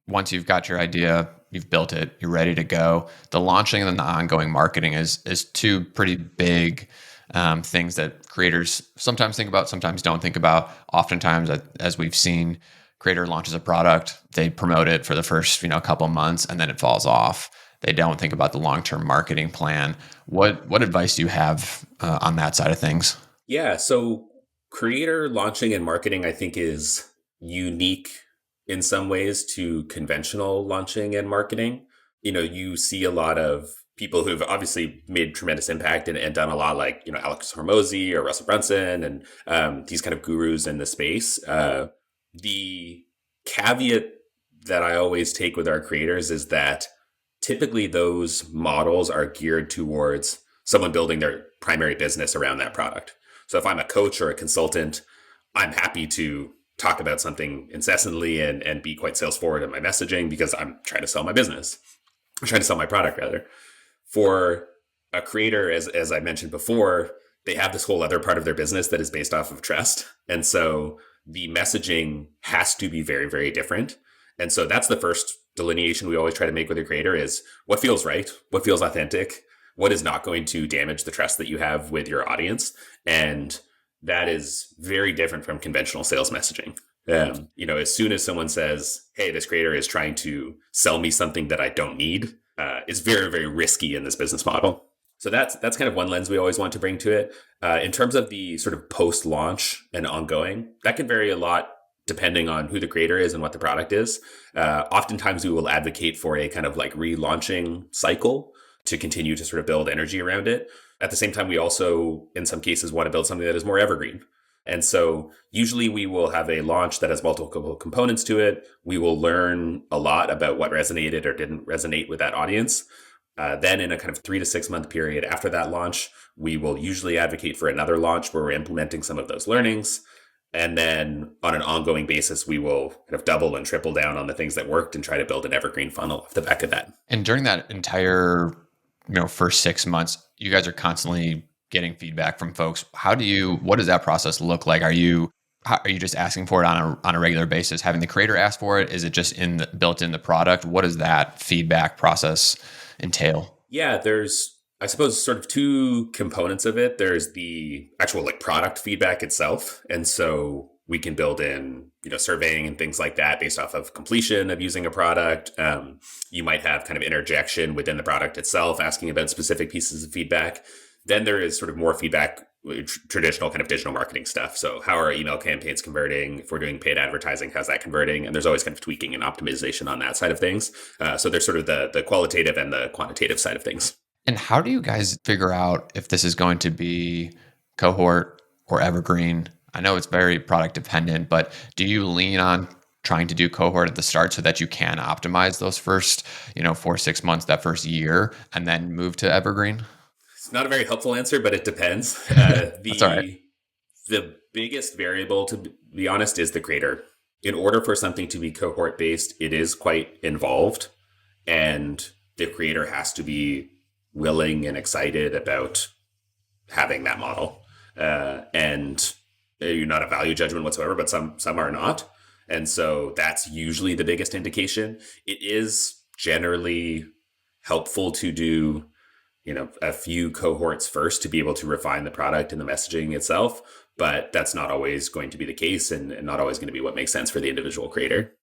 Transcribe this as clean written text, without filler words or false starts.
once you've got your idea, you've built it, you're ready to go. The launching and then the ongoing marketing is two pretty big things that creators sometimes think about, sometimes don't think about. Oftentimes, as we've seen, creator launches a product, they promote it for the first couple months, and then it falls off. They don't think about the long-term marketing plan. What advice do you have on that side of things? Yeah, so creator launching and marketing, I think, is unique in some ways to conventional launching and marketing. You see a lot of people who've obviously made tremendous impact and done a lot, like Alex Hormozy or Russell Brunson and these kind of gurus in the space. The caveat that I always take with our creators is that typically those models are geared towards someone building their primary business around that product. So if I'm a coach or a consultant, I'm happy to talk about something incessantly and be quite sales forward in my messaging because I'm trying to sell my business. I'm trying to sell my product rather. For a creator, as I mentioned before, they have this whole other part of their business that is based off of trust. And so the messaging has to be very, very different. And so that's the first delineation we always try to make with a creator is what feels right, what feels authentic, what is not going to damage the trust that you have with your audience. And that is very different from conventional sales messaging. As soon as someone says, hey, this creator is trying to sell me something that I don't need, it's very, very risky in this business model. So that's kind of one lens we always want to bring to it. In terms of the sort of post-launch and ongoing, that can vary a lot depending on who the creator is and what the product is. Oftentimes we will advocate for a kind of like relaunching cycle to continue to sort of build energy around it. At the same time, we also, in some cases, want to build something that is more evergreen. And so usually we will have a launch that has multiple components to it. We will learn a lot about what resonated or didn't resonate with that audience. Then in a kind of 3 to 6 month period after that launch, we will usually advocate for another launch where we're implementing some of those learnings. And then on an ongoing basis, we will kind of double and triple down on the things that worked and try to build an evergreen funnel off the back of that. And during that entire first 6 months, you guys are constantly getting feedback from folks. What does that process look like? Are you just asking for it on a regular basis, having the creator ask for it? Is it just built in the product? What does that feedback process entail? Yeah, there's, I suppose, sort of two components of it. There's the actual like product feedback itself. And so we can build in, surveying and things like that based off of completion of using a product. You might have kind of interjection within the product itself, asking about specific pieces of feedback. Then there is sort of more feedback, traditional kind of digital marketing stuff. So how are our email campaigns converting? If we're doing paid advertising, how's that converting? And there's always kind of tweaking and optimization on that side of things. So there's sort of the qualitative and the quantitative side of things. And how do you guys figure out if this is going to be cohort or evergreen? I know it's very product dependent, but do you lean on trying to do cohort at the start so that you can optimize those first, 4, 6 months, that first year, and then move to evergreen? It's not a very helpful answer, but it depends. That's all right. The biggest variable, to be honest, is the creator. In order for something to be cohort based, it is quite involved, and the creator has to be willing and excited about having that model. And you're not a value judgment whatsoever, but some are not. And so that's usually the biggest indication. It is generally helpful to do, a few cohorts first to be able to refine the product and the messaging itself. But that's not always going to be the case and not always going to be what makes sense for the individual creator.